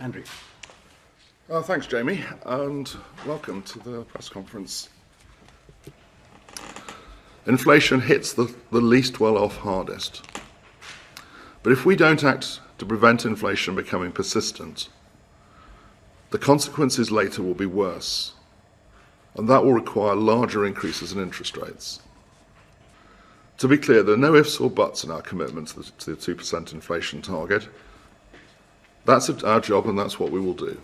Andrew. Thanks, Jamie, and welcome to the press conference. Inflation hits the least well-off hardest. But if we don't act to prevent inflation becoming persistent, the consequences later will be worse, and that will require larger increases in interest rates. To be clear, there are no ifs or buts in our commitment to the 2% inflation target. That's our job, and that's what we will do.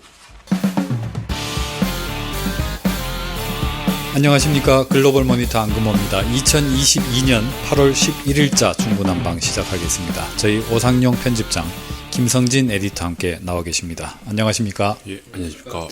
안녕하십니까. 글로벌 모니터 안금호입니다. 2022년 8월 11일자 중구난방 시작하겠습니다. 저희 오상용 편집장, 김성진 에디터 함께 나와 계십니다. 안녕하십니까? 예, 안녕하십니까.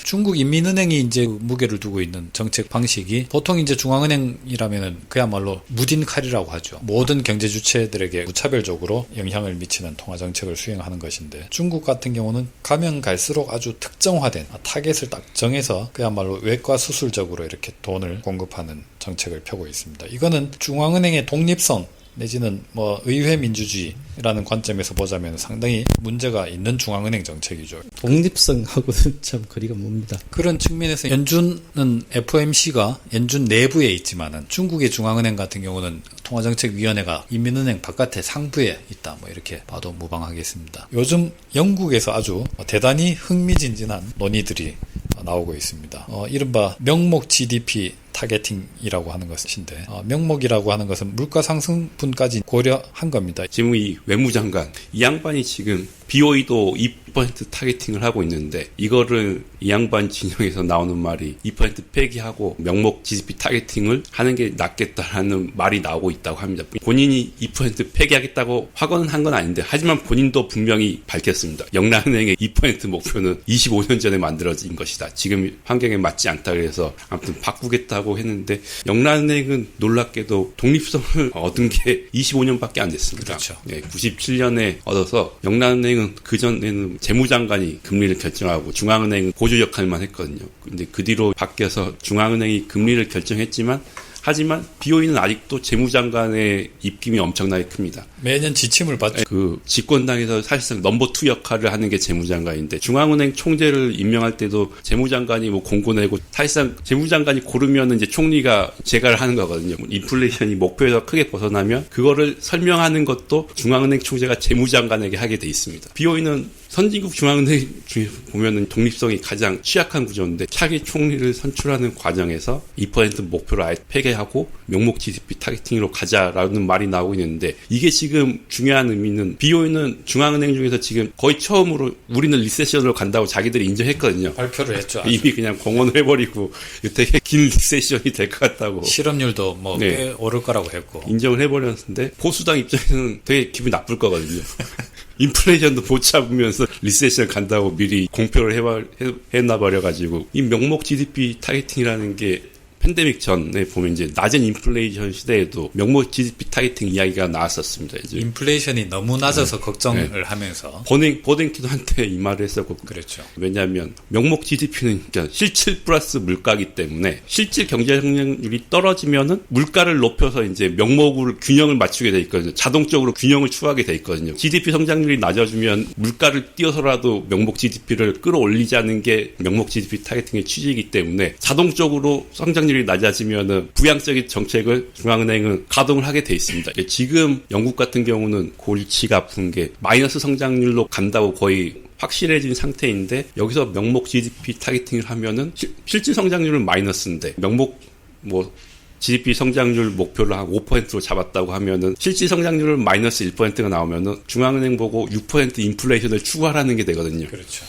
중국 인민은행이 이제 무게를 두고 있는 정책 방식이 보통 이제 중앙은행이라면은 그야말로 무딘 칼이라고 하죠. 모든 경제 주체들에게 무차별적으로 영향을 미치는 통화 정책을 수행하는 것인데, 중국 같은 경우는 가면 갈수록 아주 특정화된 타겟을 딱 정해서 그야말로 외과 수술적으로 이렇게 돈을 공급하는 정책을 펴고 있습니다. 이거는 중앙은행의 독립성 내지는 의회 민주주의라는 관점에서 보자면 상당히 문제가 있는 중앙은행 정책이죠. 독립성하고는 참 거리가 멉니다. 그런 측면에서 연준은 FOMC가 연준 내부에 있지만은 중국의 중앙은행 같은 경우는 통화정책위원회가 인민은행 바깥에 상부에 있다. 이렇게 봐도 무방하겠습니다. 요즘 영국에서 아주 대단히 흥미진진한 논의들이 나오고 있습니다. 이른바 명목 GDP 타겟팅이라고 하는 것인데, 명목이라고 하는 것은 물가 상승분까지 고려한 겁니다. 지금 이 외무장관, 이 양반이 지금 BOE도 2% 타겟팅을 하고 있는데, 이거를 이 양반 진영에서 나오는 말이 2% 폐기하고 명목 GDP 타겟팅을 하는 게 낫겠다라는 말이 나오고 있다고 합니다. 본인이 2% 폐기하겠다고 확언은 한 건 아닌데, 하지만 본인도 분명히 밝혔습니다. 영란은행의 2% 목표는 25년 전에 만들어진 것이다. 지금 환경에 맞지 않다 그래서 아무튼 바꾸겠다고 했는데, 영란은행은 놀랍게도 독립성을 얻은 게 25년밖에 안 됐습니다. 그렇죠. 네, 97년에 얻어서 영란은행은 그전에는 재무장관이 금리를 결정하고 중앙은행은 보조 역할만 했거든요. 근데 그 뒤로 바뀌어서 중앙은행이 금리를 결정했지만, 하지만 BOE는 아직도 재무장관의 입김이 엄청나게 큽니다. 매년 지침을 받죠. 그 집권당에서 사실상 넘버 2 역할을 하는 게 재무장관인데, 중앙은행 총재를 임명할 때도 재무장관이 공고내고, 사실상 재무장관이 고르면 이제 총리가 재가를 하는 거거든요. 인플레이션이 목표에서 크게 벗어나면 그거를 설명하는 것도 중앙은행 총재가 재무장관에게 하게 돼 있습니다. BOE는 선진국 중앙은행 중에 보면은 독립성이 가장 취약한 구조인데, 차기 총리를 선출하는 과정에서 2% 목표를 아예 폐기하고 명목 GDP 타겟팅으로 가자라는 말이 나오고 있는데, 이게 지금 중요한 의미는, BOE는 중앙은행 중에서 지금 거의 처음으로 우리는 리세션으로 간다고 자기들이 인정했거든요. 발표를 했죠. 이미 그냥 공언을 해버리고 되게 긴 리세션이 될 것 같다고. 실업률도 꽤 오를 거라고 했고. 인정을 해버렸는데, 보수당 입장에서는 되게 기분이 나쁠 거거든요. 인플레이션도 못 잡으면서 리세션 간다고 미리 공표를 해놔버려가지고, 이 명목 GDP 타겟팅이라는 게 팬데믹 전에 보면 이제 낮은 인플레이션 시대에도 명목 GDP 타겟팅 이야기가 나왔었습니다. 이제 인플레이션이 너무 낮아서 걱정을 하면서 버냉키도 한테 이 말을 했었고, 그렇죠. 왜냐하면 명목 GDP는 실질 플러스 물가이기 때문에 실질 경제 성장률이 떨어지면은 물가를 높여서 이제 명목을 균형을 맞추게 돼 있거든요. 자동적으로 균형을 추구하게 돼 있거든요. GDP 성장률이 낮아지면 물가를 띄어서라도 명목 GDP를 끌어올리자는 게 명목 GDP 타겟팅의 취지이기 때문에, 자동적으로 성장률이 낮아지면은 부양적인 정책을 중앙은행은 가동을 하게 돼 있습니다. 지금 영국 같은 경우는 골치가 아픈 게 마이너스 성장률로 간다고 거의 확실해진 상태인데, 여기서 명목 GDP 타겟팅을 하면은 실질 성장률은 마이너스인데, 명목 GDP 성장률 목표를 한 5%로 잡았다고 하면은 실질 성장률은 마이너스 1%가 나오면은 중앙은행 보고 6% 인플레이션을 추구하라는 게 되거든요. 그렇죠.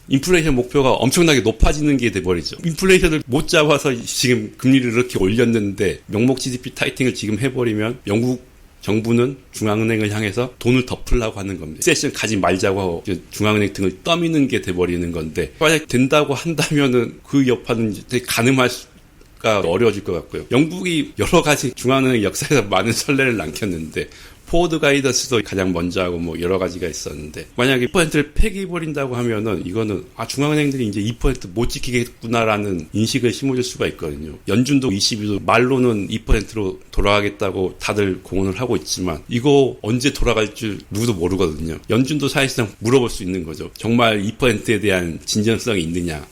인플레이션 목표가 엄청나게 높아지는 게 돼버리죠. 인플레이션을 못 잡아서 지금 금리를 이렇게 올렸는데, 명목 GDP 타이팅을 지금 해버리면 영국 정부는 중앙은행을 향해서 돈을 덮으려고 하는 겁니다. 세션 가지 말자고 하고 중앙은행 등을 떠미는 게 돼버리는 건데, 만약 된다고 한다면은 그 여파는 되게 가늠할 수가 어려워질 것 같고요. 영국이 여러 가지 중앙은행 역사에서 많은 선례를 남겼는데, 포워드 가이던스도 가장 먼저 하고 뭐 여러 가지가 있었는데 만약에 2%를 폐기해버린다고 하면은 이거는 중앙은행들이 이제 2%못 지키겠구나라는 인식을 심어줄 수가 있거든요. 연준도 22도 말로는 2%로 돌아가겠다고 다들 공언을 하고 있지만 이거 언제 돌아갈 줄 누구도 모르거든요. 연준도 사실상 물어볼 수 있는 거죠. 정말 2%에 대한 진정성이 있느냐.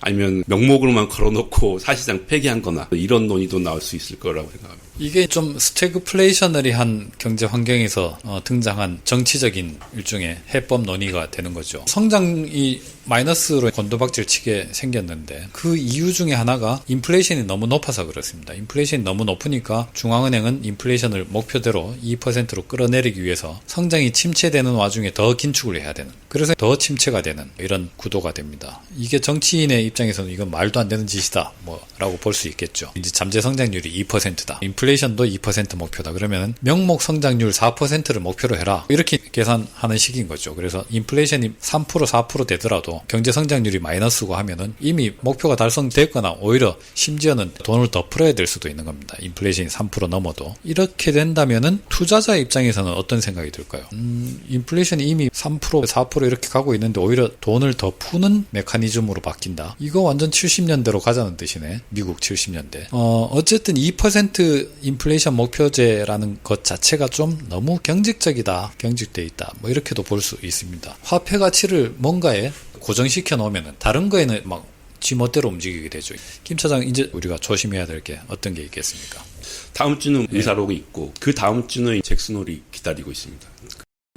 아니면 명목으로만 걸어놓고 사실상 폐기한 거나 이런 논의도 나올 수 있을 거라고 생각합니다. 이게 좀 스태그플레이셔너리한 경제 환경에서 등장한 정치적인 일종의 해법 논의가 되는 거죠. 성장이 마이너스로 곤두박질 치게 생겼는데 그 이유 중에 하나가 인플레이션이 너무 높아서 그렇습니다. 인플레이션이 너무 높으니까 중앙은행은 인플레이션을 목표대로 2%로 끌어내리기 위해서 성장이 침체되는 와중에 더 긴축을 해야 되는, 그래서 더 침체가 되는 이런 구도가 됩니다. 이게 정치인의 입장에서는 이건 말도 안 되는 짓이다 라고 볼 수 있겠죠. 이제 잠재 성장률이 2%다. 인플레이션도 2% 목표다. 그러면 명목 성장률 4%를 목표로 해라. 이렇게 계산하는 식인 거죠. 그래서 인플레이션이 3% 4% 되더라도 경제 성장률이 마이너스고 하면은 이미 목표가 달성됐거나 오히려 심지어는 돈을 더 풀어야 될 수도 있는 겁니다. 인플레이션이 3% 넘어도. 이렇게 된다면은 투자자 입장에서는 어떤 생각이 들까요? 인플레이션이 이미 3% 4% 이렇게 가고 있는데 오히려 돈을 더 푸는 메커니즘으로 바뀐다. 이거 완전 70년대로 가자는 뜻이네. 미국 70년대. 어쨌든 2% 인플레이션 목표제라는 것 자체가 좀 너무 경직적이다. 경직돼 있다. 이렇게도 볼 수 있습니다. 화폐 가치를 뭔가에 고정시켜 놓으면 다른 거에는 막 지멋대로 움직이게 되죠. 김 차장, 이제 우리가 조심해야 될 게 어떤 게 있겠습니까? 다음 주는 의사록이 있고 그 다음 주는 잭슨홀이 기다리고 있습니다.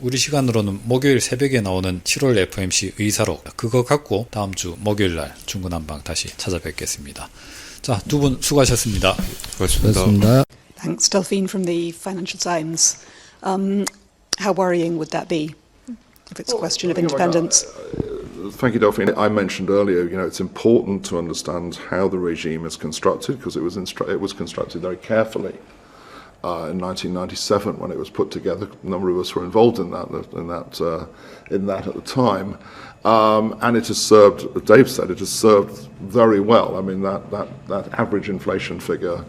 우리 시간으로는 목요일 새벽에 나오는 7월 FOMC 의사록, 그거 갖고 다음 주 목요일날 중구난방 다시 찾아뵙겠습니다. 자, 두 분 수고하셨습니다. 그렇습니다. Thanks, Delphine from the Financial Times. How worrying would that be if it's a question of independence? Thank you, Delphine. I mentioned earlier, it's important to understand how the regime is constructed because it was constructed very carefully. In 1997, when it was put together, a number of us were involved in that at the time, and it has served. Dave said it has served very well. I mean, that average inflation figure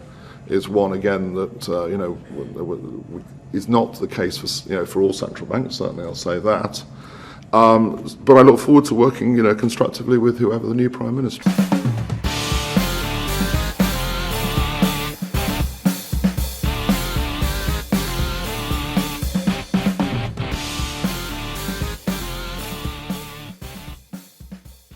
is one again that is not the case for all central banks. Certainly, I'll say that. But I look forward to working constructively with whoever the new prime minister.